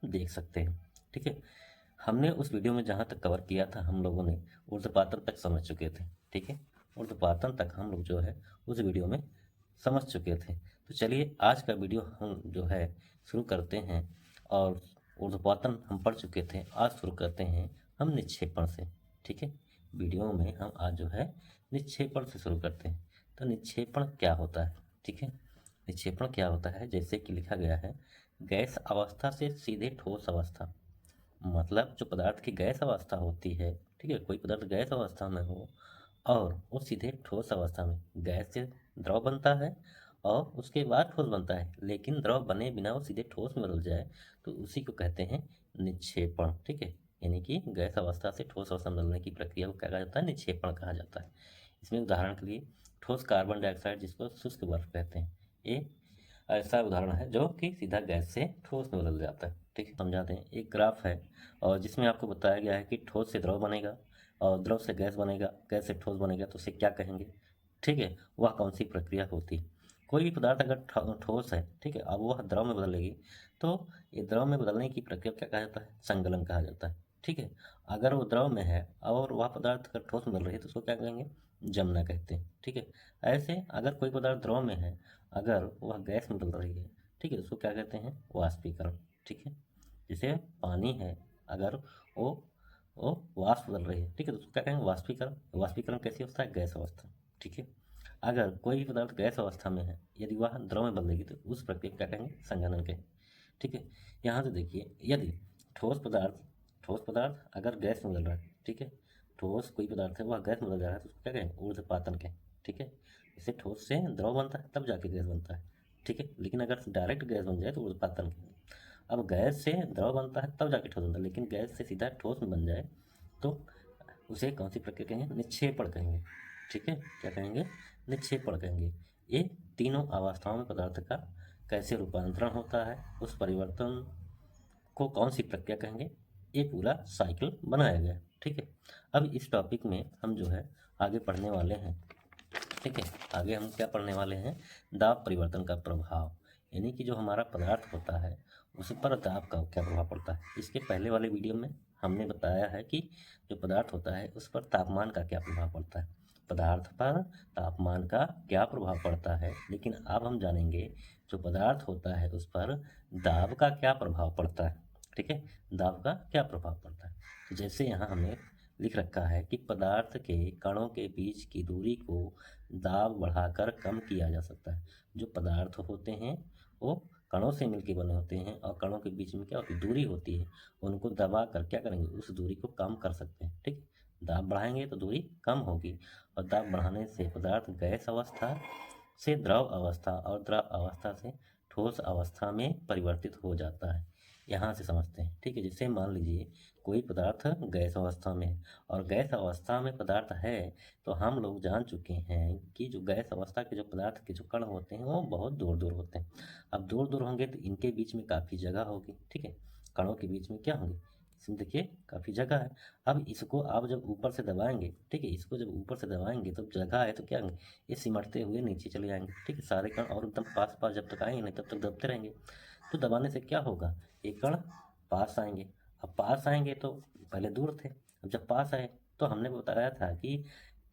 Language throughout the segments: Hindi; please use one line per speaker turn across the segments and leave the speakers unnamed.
देख सकते हैं। ठीक है, हमने उस वीडियो में जहाँ तक कवर किया था हम लोगों ने ऊर्ध्वपातन तक समझ चुके थे। ठीक है, ऊर्ध्वपातन तक हम लोग जो है उस वीडियो में समझ चुके थे। तो चलिए आज का वीडियो हम जो है शुरू करते हैं। और ऊर्ध्वपातन हम पढ़ चुके थे, आज शुरू करते हैं हम निक्षेपण से। ठीक है, वीडियो में हम आज जो है निक्षेपण से शुरू करते हैं। तो निक्षेपण क्या होता है? ठीक है, निक्षेपण क्या होता है, जैसे कि लिखा गया है, गैस अवस्था से सीधे ठोस अवस्था। मतलब जो पदार्थ की गैस अवस्था होती है, ठीक है, कोई पदार्थ गैस अवस्था में हो और वो सीधे ठोस अवस्था में गैस से द्रव बनता है और उसके बाद ठोस बनता है, लेकिन द्रव बने बिना वो सीधे ठोस में बदल जाए, तो उसी को कहते हैं निक्षेपण। ठीक है, यानी कि गैस अवस्था से ठोस अवस्था में बदलने की प्रक्रिया को क्या कहा जाता है? निक्षेपण कहा जाता है। इसमें उदाहरण के लिए ठोस कार्बन डाइऑक्साइड, जिसको शुष्क बर्फ कहते हैं, ये ऐसा उदाहरण है जो कि सीधा गैस से ठोस में बदल जाता है। ठीक है, समझाते हैं। एक ग्राफ है और जिसमें आपको बताया गया है कि ठोस से द्रव बनेगा और द्रव से गैस बनेगा, गैस से ठोस बनेगा, तो उसे क्या कहेंगे? ठीक है, वह कौन सी प्रक्रिया होती है? कोई भी पदार्थ अगर ठोस है, ठीक है, अब वह द्रव में बदलेगी, तो ये द्रव में बदलने की प्रक्रिया क्या कहा जाता है? संगलन कहा जाता है। ठीक है, अगर वो द्रव में है और वह पदार्थ अगर ठोस में बदल रही है तो उसको क्या कहेंगे? जमना कहते हैं। ठीक है, ऐसे अगर कोई पदार्थ द्रव में है, अगर वह गैस में बदल रही है, ठीक है, उसको क्या कहते हैं? वाष्पीकरण। ठीक है, जैसे पानी है, अगर वो वो वाष्प बदल रही है, ठीक है, तो उसको क्या कहेंगे? वाष्पीकरण। वाष्पीकरण कैसी अवस्था है? गैस अवस्था। ठीक है, अगर कोई भी पदार्थ गैस अवस्था में है, यदि वह द्रव में बदलेगी तो उस प्रक्रिया को क्या कहेंगे? संघनन कहेंगे। ठीक है, यहाँ से देखिए, यदि ठोस पदार्थ अगर गैस में बदल रहा है, ठीक है, ठोस कोई पदार्थ है वह गैस में बदल रहा है, तो उसको क्या कहेंगे? ऊर्ध्वपातन कहें। ठीक है, इसे ठोस से द्रव बनता है तब जाके गैस बनता है। ठीक है, लेकिन अगर डायरेक्ट गैस बन जाए तो ऊर्ध्वपातन कहेंगे। अब गैस से द्रव बनता है तब जाके ठोस बनता है, लेकिन गैस से सीधा ठोस में बन जाए तो उसे कौन सी प्रक्रिया कहेंगे? निक्षेपण कहेंगे। ठीक है, क्या कहेंगे? निक्षेपण कहेंगे। ये तीनों अवस्थाओं में पदार्थ का कैसे रूपांतरण होता है, उस परिवर्तन को कौन सी प्रक्रिया कहेंगे, ये पूरा साइकिल बनाया गया है। ठीक है, अब इस टॉपिक में हम जो है आगे पढ़ने वाले हैं। ठीक है, आगे हम क्या पढ़ने वाले हैं? दाब परिवर्तन का प्रभाव, यानी कि जो हमारा पदार्थ होता है उस पर दाब का क्या प्रभाव पड़ता है। इसके पहले वाले वीडियो में हमने बताया है कि जो पदार्थ होता है उस पर तापमान का क्या प्रभाव पड़ता है, पदार्थ पर तापमान का क्या प्रभाव पड़ता है, लेकिन अब हम जानेंगे जो पदार्थ होता है उस पर दाब का क्या प्रभाव पड़ता है। ठीक है, दाब का क्या प्रभाव पड़ता है। तो जैसे यहाँ हमने लिख रखा है कि पदार्थ के कणों के बीच की दूरी को दाब बढ़ाकर कम किया जा सकता है। जो पदार्थ होते हैं वो कणों से मिलकर बने होते हैं और कणों के बीच में क्या होती है? दूरी होती है। उनको दबा कर क्या करेंगे? उस दूरी को कम कर सकते हैं। ठीक है, दाब बढ़ाएंगे तो दूरी कम होगी और दाब बढ़ाने से पदार्थ गैस अवस्था से द्रव अवस्था और द्रव अवस्था से ठोस अवस्था में परिवर्तित हो जाता है। यहाँ से समझते हैं। ठीक है, जैसे मान लीजिए कोई पदार्थ गैस अवस्था में है और गैस अवस्था में पदार्थ है, तो हम लोग जान चुके हैं कि जो गैस अवस्था के जो पदार्थ के जो कण होते हैं वो बहुत दूर दूर होते हैं। अब दूर दूर होंगे तो इनके बीच में काफ़ी जगह होगी। ठीक है, कणों के बीच में क्या होंगे? इसमें देखिए काफ़ी जगह है। अब इसको आप जब ऊपर से दबाएंगे, ठीक है, इसको जब ऊपर से दबाएंगे तो जगह है तो क्या होंगे? ये सिमटते हुए नीचे चले जाएंगे। ठीक है, सारे कण और एकदम पास पास जब तक आएंगे नहीं तब तक दबते रहेंगे। तो दबाने से क्या होगा? ये कण पास आएंगे। अब पास आएंगे तो पहले दूर थे, अब जब पास आए तो हमने बताया था कि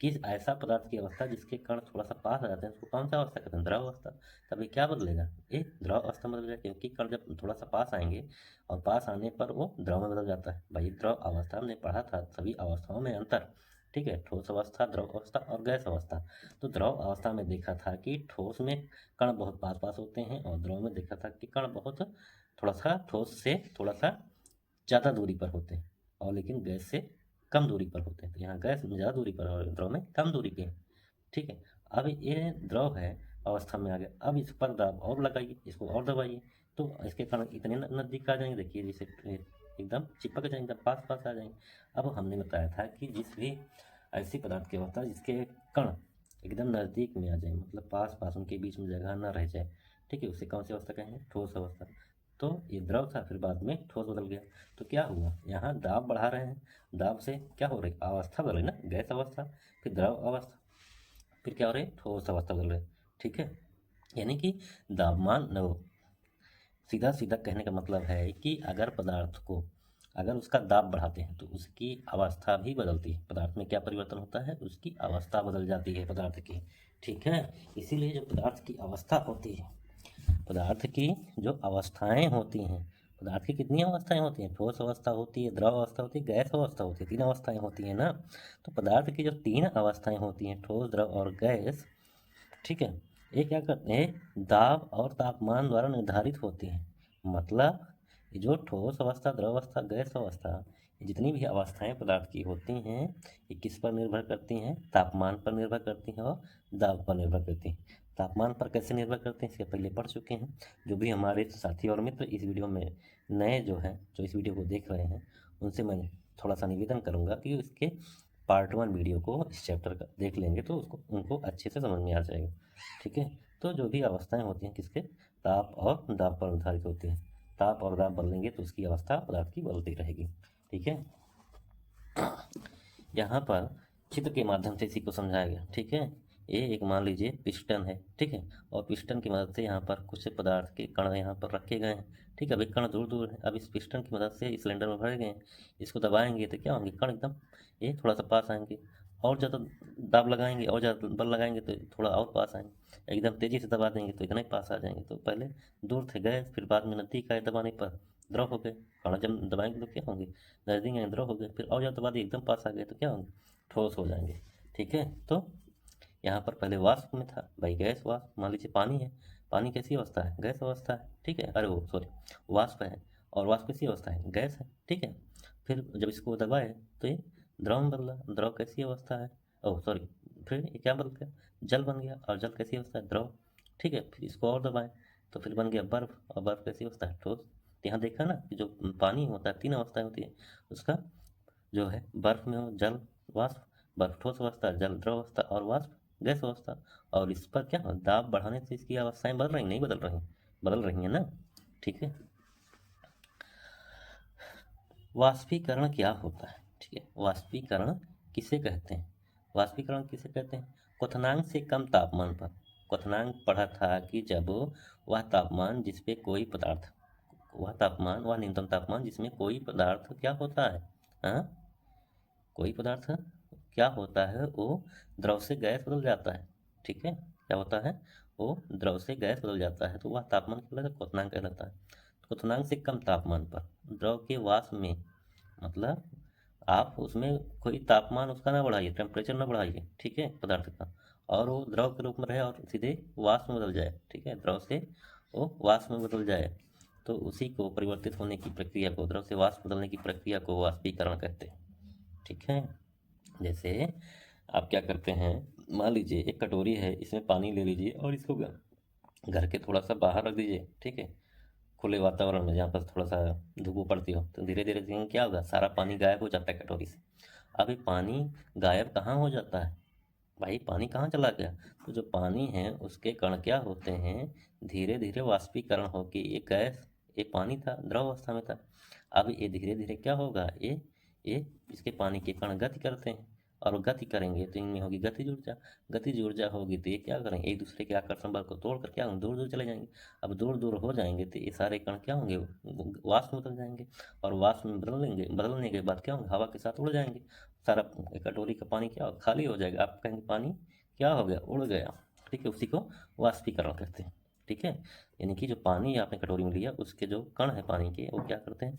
किस ऐसा पदार्थ की अवस्था जिसके कण थोड़ा सा पास आ जाते हैं उसको कौन सा अवस्था कहते हैं? द्रव अवस्था। तब ये क्या बदलेगा? ये द्रव अवस्था में बदल जाएगा, क्योंकि कण जब थोड़ा सा पास आएंगे और पास आने पर वो द्रव में बदल जाता है। भाई द्रव अवस्था हमने पढ़ा था सभी अवस्थाओं में अंतर। ठीक है, ठोस अवस्था, द्रव अवस्था और गैस अवस्था। तो द्रव अवस्था में देखा था कि ठोस में कण बहुत पास पास होते हैं और द्रव में देखा था कि कण बहुत थोड़ा सा ठोस से थोड़ा सा ज़्यादा दूरी पर होते हैं और लेकिन गैस से कम दूरी पर होते हैं। तो यहाँ गैस में ज़्यादा दूरी पर और द्रव में कम दूरी पे है। ठीक है, अब ये द्रव है अवस्था में आ गया, अब इस पर दाब और लगाइए, इसको और दबाइए, तो इसके कारण इतने नज़दीक आ जाएंगे। देखिए जैसे एकदम चिपक जाएंगे, एकदम पास पास आ जाएंगे। अब हमने बताया था कि जिस भी ऐसी पदार्थ की अवस्था जिसके कण एकदम नज़दीक में आ जाए, मतलब पास पास उनके बीच में जगह न रह जाए, ठीक है, उसे कौन सी अवस्था कहेंगे? ठोस अवस्था। तो ये द्रव था, फिर बाद में ठोस बदल गया। तो क्या हुआ? यहाँ दाब बढ़ा रहे हैं, दाब से क्या हो रही? अवस्था बदल रही ना, गैस अवस्था, फिर द्रव अवस्था, फिर क्या हो रही? ठोस अवस्था बदल रही। ठीक है, यानी कि दाबमान न सीधा सीधा कहने का मतलब है कि अगर पदार्थ को अगर उसका दाब बढ़ाते हैं तो उसकी अवस्था भी बदलती है। पदार्थ में क्या परिवर्तन होता है, उसकी अवस्था बदल जाती है पदार्थ की, ठीक है। इसीलिए जो पदार्थ की अवस्था होती है, पदार्थ की जो अवस्थाएं होती हैं, पदार्थ की कितनी अवस्थाएं होती हैं, ठोस अवस्था होती है, द्रव अवस्था होती है, गैस अवस्था होती है, 3 अवस्थाएं होती हैं ना। तो पदार्थ की जो 3 अवस्थाएं होती हैं, ठोस, द्रव और गैस, ठीक है, ये क्या करते हैं, दाब और तापमान द्वारा निर्धारित होती हैं। मतलब ये जो ठोस अवस्था, द्रव अवस्था, गैस अवस्था, ये जितनी भी अवस्थाएं पदार्थ की होती हैं, ये किस पर निर्भर करती हैं, तापमान पर निर्भर करती हैं और दाब पर निर्भर करती हैं। तापमान पर कैसे निर्भर करते हैं इसके पहले पढ़ चुके हैं। जो भी हमारे साथी और मित्र इस वीडियो में नए जो हैं, जो इस वीडियो को देख रहे हैं, उनसे मैं थोड़ा सा निवेदन करूँगा कि इसके पार्ट 1 वीडियो को इस चैप्टर का देख लेंगे तो उसको उनको अच्छे से समझ में आ जाएगा, ठीक है। तो जो भी अवस्थाएं होती हैं किसके, ताप और दाब पर निर्धारित होती हैं। ताप और दाब बदलेंगे तो उसकी अवस्था पदार्थ की बदलती रहेगी, ठीक है। यहाँ पर चित्र के माध्यम से इसी को समझाया गया, ठीक है। ये एक मान लीजिए पिस्टन है, ठीक है, और पिस्टन की मदद से यहाँ पर कुछ पदार्थ के कण यहाँ पर रखे गए हैं, ठीक है। अभी कण दूर दूर है, अब इस पिस्टन की मदद से इस सिलेंडर में भरे गए हैं, इसको दबाएंगे तो क्या होंगे, कण एकदम ये थोड़ा सा पास आएंगे, और ज़्यादा दाब लगाएंगे और ज़्यादा बल लगाएंगे तो थोड़ा और पास आएंगे, एकदम तेज़ी से दबा देंगे तो इतना ही पास आ जाएंगे। तो पहले दूर थे गए, फिर बाद में नज़दीक आए, दबाने पर द्रव हो गए। कण जब दबाएंगे तो क्या होंगे, नज़दीक आए द्रव हो गए, फिर और ज़्यादा दबा दिए एकदम पास आ गए तो क्या होंगे, ठोस हो जाएंगे, ठीक है। तो यहाँ पर पहले वाष्प में था भाई, गैस वाष्प, मान लीजिए पानी है, पानी कैसी अवस्था है, गैस अवस्था है, ठीक है, अरे वो सॉरी वाष्प है, और वाष्प कैसी अवस्था है, गैस है, ठीक है। फिर जब इसको दबाए तो ये द्रव में बदला, द्रव कैसी अवस्था है, ओह सॉरी, फिर ये क्या बदल गया, जल बन गया, और जल कैसी अवस्था है, द्रव, ठीक है। फिर इसको और दबाएं तो फिर बन गया बर्फ, और बर्फ कैसी अवस्था है, ठोस। यहाँ देखा ना कि जो पानी होता है 3 अवस्थाएं होती है उसका, जो है बर्फ में हो जल वाष्प, बर्फ ठोस अवस्था, जल द्रव अवस्था, और वाष्प गैस अवस्था। और इस पर क्या हो, दाब बढ़ाने से इसकी अवस्थाएं बदल रही, नहीं बदल रही, बदल रही हैं ना, ठीक है। वाष्पीकरण क्या होता है, ठीक है, वाष्पीकरण किसे कहते हैं, वाष्पीकरण किसे कहते हैं, क्वथनांक से कम तापमान पर, क्वथनांक पढ़ा था कि जब वह तापमान जिस पे कोई पदार्थ, वह तापमान, वह न्यूनतम तापमान जिसमें कोई पदार्थ क्या होता है, हाँ, कोई पदार्थ क्या होता है, वो द्रव से गैस बदल जाता है, ठीक है, क्या होता है, वो द्रव से गैस बदल जाता है, तो वह तापमान कहलाता है, क्वथनांक कहलाता है। क्वथनांक से कम तापमान पर द्रव के वाष्प में, मतलब आप उसमें कोई तापमान उसका ना बढ़ाइए, टेम्परेचर ना बढ़ाइए, ठीक है, पदार्थ का, और वो द्रव के रूप में रहे और सीधे वाष्प में बदल जाए, ठीक है, द्रव से वो वाष्प में बदल जाए, तो उसी को परिवर्तित होने की प्रक्रिया को, द्रव से वाष्प बदलने की प्रक्रिया को वाष्पीकरण कहते हैं, ठीक है। जैसे आप क्या करते हैं, मान लीजिए एक कटोरी है, इसमें पानी ले लीजिए और इसको घर के थोड़ा सा बाहर रख दीजिए, ठीक है, खुले वातावरण में जहाँ पर थोड़ा सा धूप पड़ती हो, तो धीरे धीरे धीरे क्या होगा, सारा पानी गायब हो जाता है कटोरी से। अब ये पानी गायब कहाँ हो जाता है, भाई पानी कहाँ चला गया, तो जो पानी है उसके कण क्या होते हैं, धीरे धीरे वाष्पीकरण होकर ये गैस, ये पानी था द्रव अवस्था में था, अब ये धीरे धीरे क्या होगा, ये इसके पानी के कण गति करते हैं, और गति करेंगे तो इनमें होगी गतिज ऊर्जा, गतिज ऊर्जा होगी तो ये क्या करेंगे, एक दूसरे के आकर्षण बल को तोड़कर क्या होंगे, दूर दूर चले जाएंगे। अब दूर दूर हो जाएंगे तो ये सारे कण क्या होंगे, वाष्प में बदल जाएंगे, और वाष्प में बदलने के बाद क्या होंगे, हवा के साथ उड़ जाएंगे, सारा कटोरी का पानी क्या होगा, खाली हो जाएगा, आप कहेंगे पानी क्या हो गया, उड़ गया, ठीक है, उसी को वाष्पीकरण कहते हैं, ठीक है। यानी कि जो पानी आपने कटोरी में लिया उसके जो कण है पानी के, वो क्या करते हैं,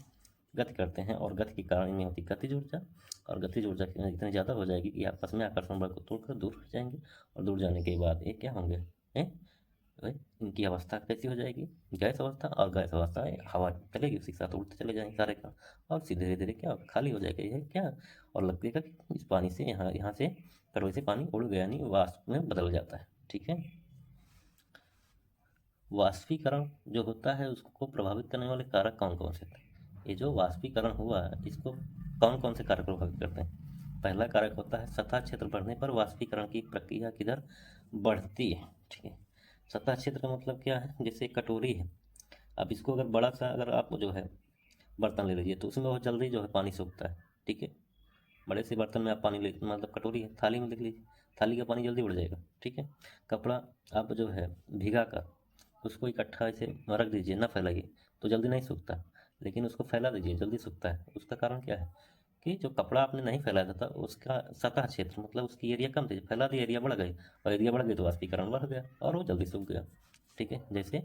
गति करते हैं, और गति के कारण इनमें होती गतिज ऊर्जा, और गतिज ऊर्जा इतनी ज़्यादा हो जाएगी कि आपस में आकर्षण बल को तोड़कर दूर हो जाएंगे, और दूर जाने के बाद ये क्या होंगे, भाई इनकी अवस्था कैसी हो जाएगी, गैस अवस्था, और गैस अवस्था हवा चलेगी उसी के साथ उड़ते चले जाएंगे सारे का, और धीरे धीरे क्या खाली हो जाएगा ये क्या, और लगेगा कि इस पानी से यहाँ से कटोरी से पानी उड़ गया, नहीं वाष्प में बदल जाता है, ठीक है। वाष्पीकरण जो होता है उसको प्रभावित करने वाले कारक कौन कौन से थे, ये जो वाष्पीकरण हुआ इसको कौन कौन से कारक प्रभावित करते हैं। पहला कारक होता है सतह क्षेत्र बढ़ने पर वाष्पीकरण की प्रक्रिया की दर बढ़ती है, ठीक है। सतह क्षेत्र का मतलब क्या है, जैसे कटोरी है, अब इसको अगर बड़ा सा अगर आप जो है बर्तन ले लीजिए तो उसमें बहुत जल्दी जो है पानी सूखता है, ठीक है। बड़े से बर्तन में आप पानी ले, मतलब कटोरी है, थाली में देख लीजिए, थाली का पानी जल्दी उड़ जाएगा, ठीक है। कपड़ा आप जो है भिगा कर उसको इकट्ठा ऐसे रख दीजिए, ना फैलाइए, तो जल्दी नहीं सूखता। लेकिन उसको फैला दीजिए, जल्दी सूखता है। उसका कारण क्या है कि जो कपड़ा आपने नहीं फैलाया था उसका सतह क्षेत्र, मतलब उसकी एरिया कम थी, फैला दी, एरिया बढ़ गई, और एरिया बढ़ गई तो वाष्पीकरण बढ़ गया और वो जल्दी सूख गया। ठीक है, जैसे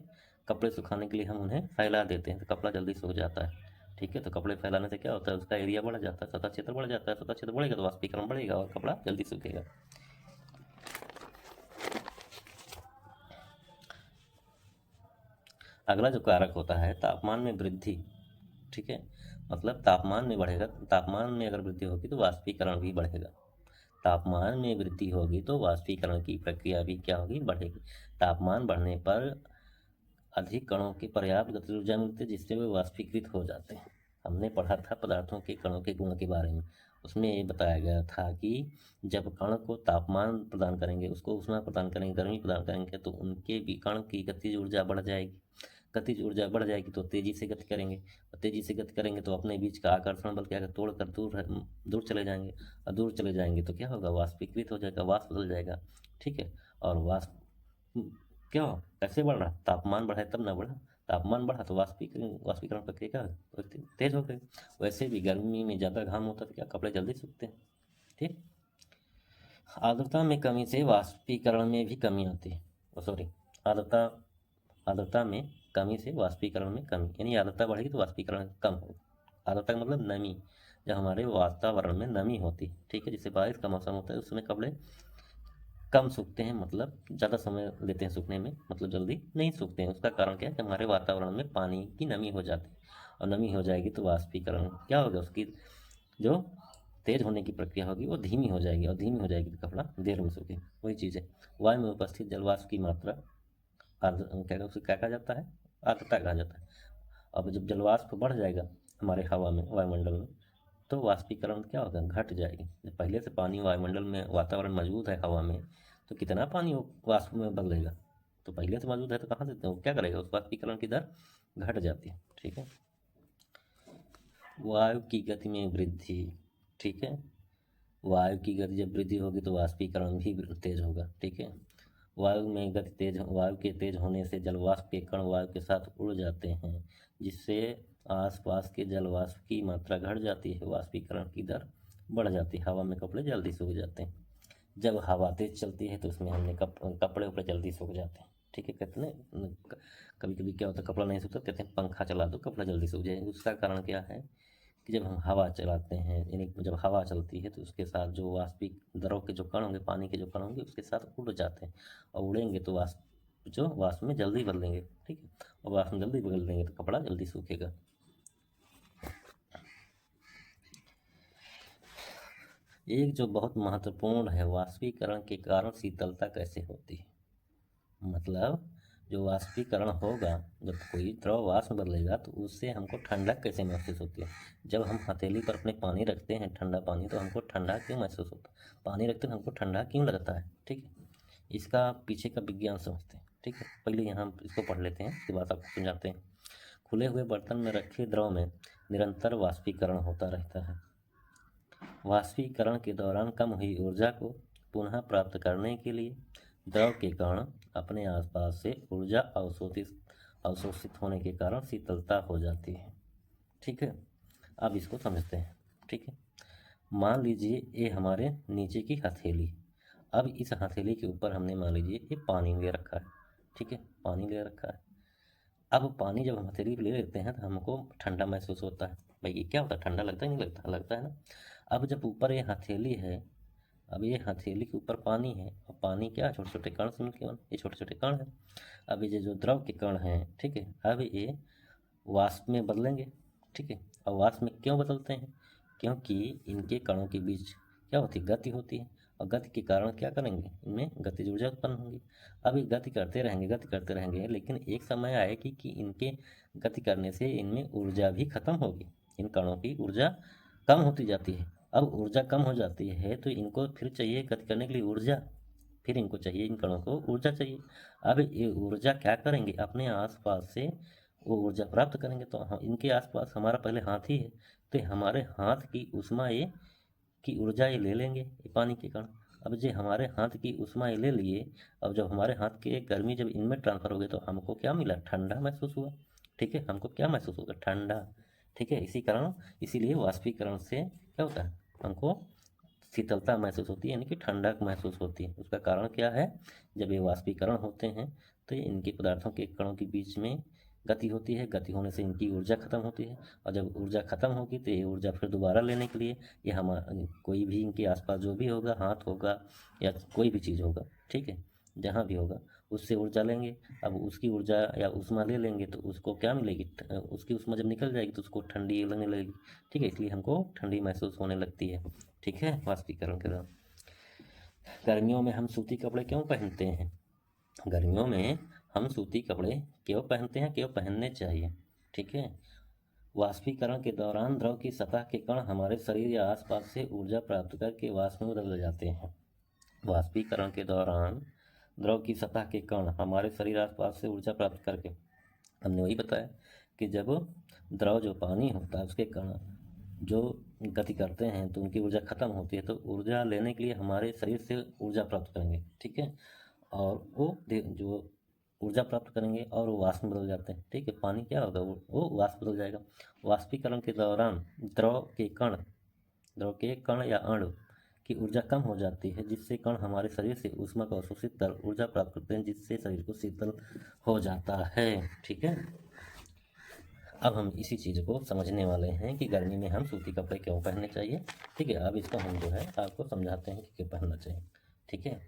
कपड़े सुखाने के लिए हम उन्हें फैला देते हैं तो कपड़ा जल्दी सूख जाता है। ठीक है, तो कपड़े फैलाने से क्या होता है, उसका एरिया बढ़ जाता है, सतह क्षेत्र बढ़ जाता है, सतह क्षेत्र बढ़ेगा तो वाष्पीकरण बढ़ेगा और कपड़ा जल्दी सूखेगा। अगला जो कारक होता है तापमान में वृद्धि। ठीक है, मतलब तापमान में बढ़ेगा, तापमान में अगर वृद्धि होगी तो वाष्पीकरण भी बढ़ेगा। तापमान में वृद्धि होगी तो वाष्पीकरण की प्रक्रिया भी क्या होगी, बढ़ेगी। तापमान बढ़ने पर अधिक कणों की पर्याप्त गतिज ऊर्जा मिलती है जिससे वे वाष्पीकृत हो जाते हैं। हमने पढ़ा था पदार्थों के कणों के गुण के बारे में, उसमें ये बताया गया था कि जब कण को तापमान प्रदान करेंगे, उसको ऊष्मा प्रदान करेंगे, गर्मी प्रदान करेंगे, तो उनके भी कण की गतिज ऊर्जा बढ़ जाएगी। गतिज ऊर्जा बढ़ जाएगी तो तेजी से गति करेंगे, और तेजी से गति करेंगे तो अपने बीच का आकर्षण बल क्या है, तोड़कर दूर दूर चले जाएंगे, और दूर चले जाएंगे तो क्या होगा, वाष्पीकृत हो जाएगा, वाष्प बदल जाएगा। ठीक है, और वाष्प क्यों, कैसे बढ़ रहा, तापमान बढ़ा तब ना बढ़ा, तापमान बढ़ा तो वाष्पीकरण प्रक्रिया क्या है, तेज हो गई। वैसे भी गर्मी में ज़्यादा घाम होता है तो क्या कपड़े जल्दी सूखते हैं। ठीक, आर्द्रता में कमी से वाष्पीकरण में भी कमी आती है। सॉरी, आर्द्रता आर्द्रता में कमी से वाष्पीकरण में कमी, यानी आर्द्रता बढ़ेगी तो वाष्पीकरण कम होगा। आर्द्रता का मतलब नमी, जब हमारे वातावरण में नमी होती है, ठीक है, जिससे बारिश का मौसम होता है उस समय कपड़े कम सूखते हैं, मतलब ज़्यादा समय लेते हैं सूखने में, मतलब जल्दी नहीं सूखते हैं। उसका कारण क्या है कि हमारे वातावरण में पानी की नमी हो जाती है, और नमी हो जाएगी तो वाष्पीकरण क्या होगा, उसकी जो तेज होने की प्रक्रिया होगी वो धीमी हो जाएगी, और धीमी हो जाएगी तो कपड़ा देर में सूखे। वही चीज़ है, वायु में उपस्थित जलवाष्प की मात्रा क्या उसे क्या कहा जाता है, आर्द्रता कहा जाता है। अब जब जलवाष्प बढ़ जाएगा हमारे हवा में, वायुमंडल में, तो वाष्पीकरण क्या होगा, घट जाएगी। जब पहले से पानी वायुमंडल में, वातावरण मौजूद है हवा में, तो कितना पानी वो वाष्प में बदलेगा, तो पहले से मौजूद है तो कहाँ से वो क्या करेगा, उस वाष्पीकरण की दर घट जाती है। ठीक है, वायु की गति में वृद्धि। ठीक है, वायु की गति जब वृद्धि होगी तो वाष्पीकरण भी तेज होगा। ठीक है, वायु में गति तेज, वायु के तेज होने से जलवाष्प के कण वायु के साथ उड़ जाते हैं, जिससे आसपास के जलवाष्प की मात्रा घट जाती है, वाष्पीकरण की दर बढ़ जाती है, हवा में कपड़े जल्दी सूख जाते हैं। जब हवा तेज चलती है तो उसमें हमने कपड़े उपड़े जल्दी सूख जाते हैं। ठीक है, कहते हैं कभी कभी क्या होता है कपड़ा नहीं सूखता, कहते हैं पंखा चला दो कपड़ा जल्दी सूख जाए। उसका कारण क्या है कि जब हम हवा चलाते हैं, यानी जब हवा चलती है तो उसके साथ जो वाष्पिक द्रव के जो कण होंगे, पानी के जो कण होंगे उसके साथ उड़ जाते हैं, और उड़ेंगे तो वाष्प में जल्दी बदलेंगे। ठीक है, और वाष्प में जल्दी बदल देंगे तो कपड़ा जल्दी सूखेगा। एक जो बहुत महत्वपूर्ण है, वाष्पीकरण के कारण शीतलता कैसे होती है। मतलब जो वाष्पीकरण होगा, जब कोई द्रव वाष्प बदलेगा तो उससे हमको ठंडक कैसे महसूस होती है। जब हम हथेली पर अपने पानी रखते हैं, ठंडा पानी, तो हमको ठंडा क्यों महसूस होता है, पानी रखते हैं हमको ठंडा क्यों लगता है। ठीक है, इसका पीछे का विज्ञान समझते हैं। ठीक है, पहले यहाँ हम इसको पढ़ लेते हैं, इसके बाद आपको समझाते हैं। खुले हुए बर्तन में रखे द्रव में निरंतर वाष्पीकरण होता रहता है। वाष्पीकरण के दौरान कम हुई ऊर्जा को पुनः प्राप्त करने के लिए द्रव के कण अपने आसपास से ऊर्जा अवशोषित होने के कारण शीतलता हो जाती है। ठीक है, अब इसको समझते हैं। ठीक है, मान लीजिए ये हमारे नीचे की हथेली, अब इस हथेली के ऊपर हमने मान लीजिए ये पानी ले रखा है। ठीक है, पानी ले रखा है। अब पानी जब हम हथेली पे ले लेते हैं तो हमको ठंडा महसूस होता है। भाई ये क्या होता है, ठंडा लगता है, नहीं लगता, लगता है ना। अब जब ऊपर ये हथेली है, अब ये हथेली के ऊपर पानी है, और पानी क्या, छोटे छोटे कण से मिलकर बना, ये छोटे छोटे कण है। अब ये जो द्रव के कण हैं, ठीक है, अब ये वाष्प में बदलेंगे। ठीक है, और वाष्प में क्यों बदलते हैं, क्योंकि इनके कणों के बीच क्या होती है, गति होती है, और गति के कारण क्या करेंगे, इनमें गतिज ऊर्जा उत्पन्न होगी। अब ये गति करते रहेंगे, गति करते रहेंगे, लेकिन एक समय आएगी कि इनके गति करने से इनमें ऊर्जा भी खत्म होगी, इन कणों की ऊर्जा कम होती जाती है। अब ऊर्जा कम हो जाती है तो इनको फिर चाहिए गति करने के लिए ऊर्जा, फिर इनको चाहिए, इन कणों को ऊर्जा चाहिए। अब ये ऊर्जा क्या करेंगे, अपने आसपास से वो ऊर्जा प्राप्त करेंगे। तो इनके आसपास हमारा पहले हाथ ही है, तो हमारे हाथ की ऊष्मा ये की ऊर्जा ये ले लेंगे, ये पानी के कण, अब जो हमारे हाथ की ऊष्मा ये ले लिए, अब जब हमारे हाथ के गर्मी जब इनमें ट्रांसफ़र हो गई तो हमको क्या मिला, ठंडा महसूस हुआ। ठीक है, हमको क्या महसूस होगा, ठंडा। ठीक है, इसीलिए वाष्पीकरण से क्या होता है, हमको शीतलता महसूस होती है, यानी कि ठंडक महसूस होती है। उसका कारण क्या है, जब ये वाष्पीकरण होते हैं तो ये इनके पदार्थों के कणों के बीच में गति होती है, गति होने से इनकी ऊर्जा खत्म होती है, और जब ऊर्जा खत्म होगी तो ये ऊर्जा फिर दोबारा लेने के लिए ये हम कोई भी इनके आसपास जो भी होगा, हाथ होगा या कोई भी चीज़ होगा, ठीक है, जहाँ भी होगा उससे ऊर्जा लेंगे। अब उसकी ऊर्जा या ऊष्मा ले लेंगे तो उसको क्या मिलेगी, उसकी ऊष्मा जब निकल जाएगी तो उसको ठंडी लगने लगेगी। ठीक है, इसलिए हमको ठंडी महसूस होने लगती है। ठीक है, वाष्पीकरण के दौरान गर्मियों में हम सूती कपड़े क्यों पहनते हैं, गर्मियों में हम सूती कपड़े क्यों पहनते हैं, क्यों पहनने चाहिए। ठीक है, वाष्पीकरण के दौरान द्रव की सतह के कण हमारे शरीर या आसपास से ऊर्जा प्राप्त करके वाष्प में बदल जाते हैं। वाष्पीकरण के दौरान द्रव की सतह के कण हमारे शरीर आसपास से ऊर्जा प्राप्त करके, हमने वही बताया कि जब द्रव जो पानी होता है उसके कण जो गति करते हैं तो उनकी ऊर्जा खत्म होती है, तो ऊर्जा लेने के लिए हमारे शरीर से ऊर्जा प्राप्त करेंगे। ठीक है, और वो जो ऊर्जा प्राप्त करेंगे और वो वाष्प में बदल जाते हैं। ठीक है, पानी क्या होगा, वो वाष्प बदल जाएगा। वाष्पीकरण के दौरान द्रव के कण या अणु की ऊर्जा कम हो जाती है, जिससे कण हमारे शरीर से ऊष्मा को अवशोषित कर ऊर्जा प्राप्त करते हैं, जिससे शरीर को शीतल हो जाता है। ठीक है, अब हम इसी चीज़ को समझने वाले हैं कि गर्मी में हम सूती कपड़े क्यों पहनने चाहिए। ठीक है, अब इसको हम जो है आपको समझाते हैं कि क्यों पहनना चाहिए। ठीक है,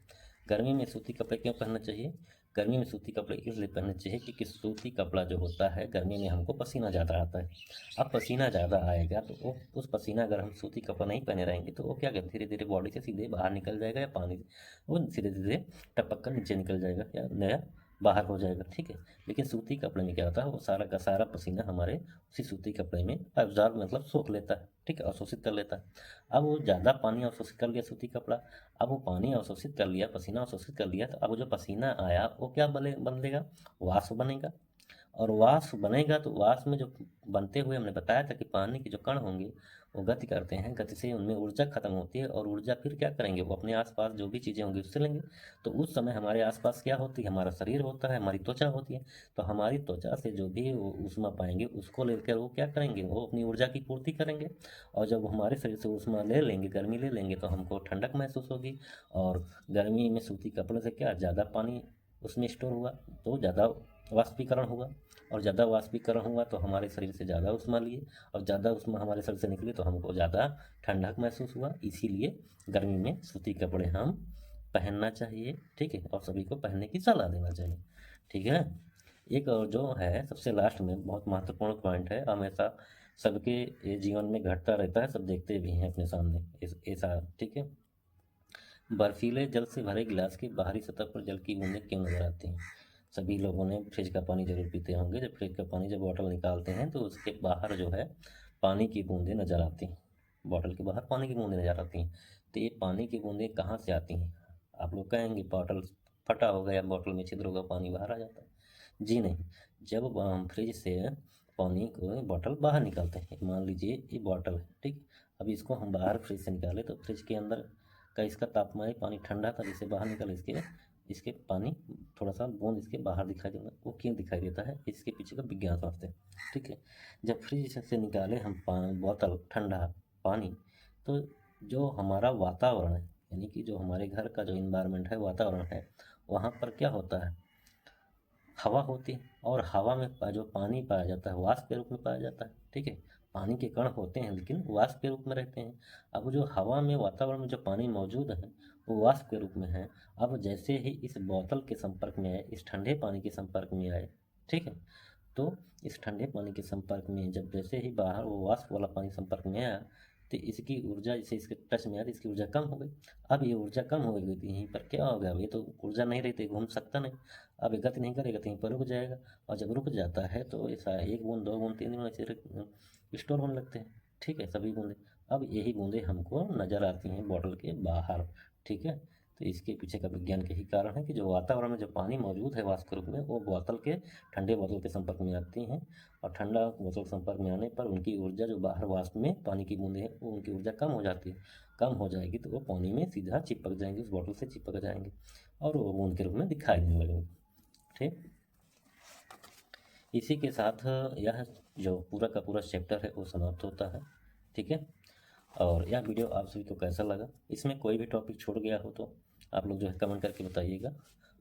गर्मी में सूती कपड़े क्यों पहनना चाहिए, गर्मी में सूती कपड़े इसलिए पहनने चाहिए क्योंकि सूती कपड़ा जो होता है, गर्मी में हमको पसीना ज़्यादा आता है। अब पसीना ज़्यादा आएगा तो वो उस पसीना अगर हम सूती कपड़ा नहीं पहने रहेंगे तो वो क्या करें, धीरे धीरे बॉडी से सीधे बाहर निकल जाएगा, या पानी वो धीरे धीरे टपक कर नीचे निकल जाएगा या नया बाहर हो जाएगा। ठीक है, लेकिन सूती कपड़े में क्या होता है, वो सारा का सारा पसीना हमारे उसी सूती कपड़े में अब्जॉर्ब मतलब सोख लेता है। ठीक है, अवशोषित कर लेता है। अब वो ज़्यादा पानी अवशोषित कर लिया सूती कपड़ा, अब वो पानी अवशोषित कर लिया, पसीना अवशोषित कर लिया, तो अब वो जो पसीना आया वो क्या बनेगा, वाष्प बनेगा। और वाष्प बनेगा तो वाष्प में जो बनते हुए हमने बताया था कि पानी के जो कण होंगे वो गति करते हैं, गति से उनमें ऊर्जा खत्म होती है, और ऊर्जा फिर क्या करेंगे, वो अपने आसपास जो भी चीज़ें होंगी उससे लेंगे। तो उस समय हमारे आसपास क्या होती है, हमारा शरीर होता है, हमारी त्वचा होती है। तो हमारी त्वचा से जो भी वो ऊष्मा पाएंगे उसको लेकर वो क्या करेंगे, वो अपनी ऊर्जा की पूर्ति करेंगे। और जब हमारे शरीर से ऊष्मा ले लेंगे, गर्मी ले लेंगे, तो हमको ठंडक महसूस होगी। और गर्मी में सूती कपड़े से क्या, ज़्यादा पानी उसमें स्टोर हुआ तो ज़्यादा वाष्पीकरण हुआ, और ज़्यादा वाष्पीकरण हुआ तो हमारे शरीर से ज़्यादा ऊष्मा लिए, और ज़्यादा ऊष्मा हमारे शरीर से निकली तो हमको ज़्यादा ठंडक महसूस हुआ। इसीलिए गर्मी में सूती कपड़े हम पहनना चाहिए। ठीक है, और सभी को पहनने की सलाह देना चाहिए। ठीक है, एक और जो है सबसे लास्ट में बहुत महत्वपूर्ण पॉइंट है, हमेशा सबके ये जीवन में घटता रहता है, सब देखते भी हैं अपने सामने ऐसा। ठीक है, बर्फीले जल से भरे गिलास की बाहरी सतह पर जल की बूंदें क्यों नजर आती हैं। सभी लोगों ने फ्रिज का पानी जरूर पीते होंगे, जब फ्रिज का पानी जब बॉटल निकालते हैं तो उसके बाहर जो है पानी की बूंदें नजर आती हैं, बॉटल के बाहर पानी की बूंदें नजर आती हैं। तो ये पानी की बूंदें कहाँ से आती हैं, आप लोग कहेंगे बॉटल फटा होगा या बॉटल में छिद्र होगा, पानी बाहर आ जाता है। जी नहीं, जब हम फ्रिज से पानी को बॉटल बाहर निकालते हैं, मान लीजिए ये बॉटल है, ठीक, अब इसको हम बाहर फ्रिज से निकाले तो फ्रिज के अंदर का इसका तापमान, पानी ठंडा था जिससे बाहर निकल, इसके इसके पानी थोड़ा सा बूंद इसके बाहर दिखाई देगा। वो क्यों दिखाई देता है, इसके पीछे का विज्ञान समझते हैं। ठीक है, जब फ्रिज से निकाले हम बोतल ठंडा पानी, तो जो हमारा वातावरण है, यानी कि जो हमारे घर का जो इन्वायरमेंट है, वातावरण है, वहाँ पर क्या होता है, हवा होती है, और हवा में जो पानी पाया जाता है वाष्प के रूप में पाया जाता है। ठीक है, पानी के कण होते हैं लेकिन वाष्प के रूप में रहते हैं। अब जो हवा में, वातावरण में जो पानी मौजूद है वो वाष्प के रूप में है। अब जैसे ही इस बोतल के संपर्क में आए, इस ठंडे पानी के संपर्क में आए, ठीक है, तो इस ठंडे पानी के संपर्क में जब जैसे ही बाहर वो वाष्प वाला पानी संपर्क में आया, तो इसकी ऊर्जा जैसे इसके टच में आया तो इसकी ऊर्जा कम हो गई। अब ये ऊर्जा कम हो गई तो यहीं पर क्या हो गया, अब ये तो ऊर्जा नहीं रहती, घूम सकता नहीं, अब ये गति नहीं करेगा तो यहीं पर रुक जाएगा। और जब रुक जाता है तो ऐसा 1 बूंद 2 बूंद 3 बूंद ऐसे स्टोर होने लगते हैं। ठीक है, सभी बूंदें, अब यही बूंदें हमको नज़र आती हैं बॉटल के बाहर। ठीक है, तो इसके पीछे का विज्ञान के ही कारण है कि जो वातावरण में जो पानी मौजूद है वाष्प के रूप में, वो बोतल के ठंडे बोतल के संपर्क में आती हैं, और ठंडा बोतल के संपर्क में आने पर उनकी ऊर्जा जो बाहर वाष्प में पानी की बूंदें हैं, वो उनकी ऊर्जा कम हो जाती है। कम हो जाएगी तो वो पानी में सीधा चिपक जाएंगे, उस बोतल से चिपक जाएंगे और वो बूंद के रूप में दिखाई देने लगेंगे। ठीक, इसी के साथ यह जो पूरा का पूरा चैप्टर है वो समाप्त होता है। ठीक है, और यह वीडियो आप सभी को कैसा लगा, इसमें कोई भी टॉपिक छूट गया हो तो आप लोग जो है कमेंट करके बताइएगा,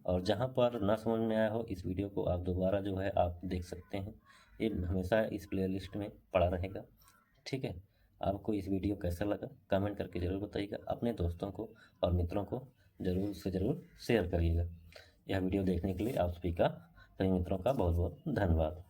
और जहाँ पर ना समझ में आया हो इस वीडियो को आप दोबारा जो है आप देख सकते हैं, ये हमेशा इस प्लेलिस्ट में पड़ा रहेगा। ठीक है, आपको इस वीडियो कैसा लगा कमेंट करके ज़रूर बताइएगा, अपने दोस्तों को और मित्रों को ज़रूर से ज़रूर शेयर करिएगा। यह वीडियो देखने के लिए आप सभी का, सभी मित्रों का बहुत बहुत धन्यवाद।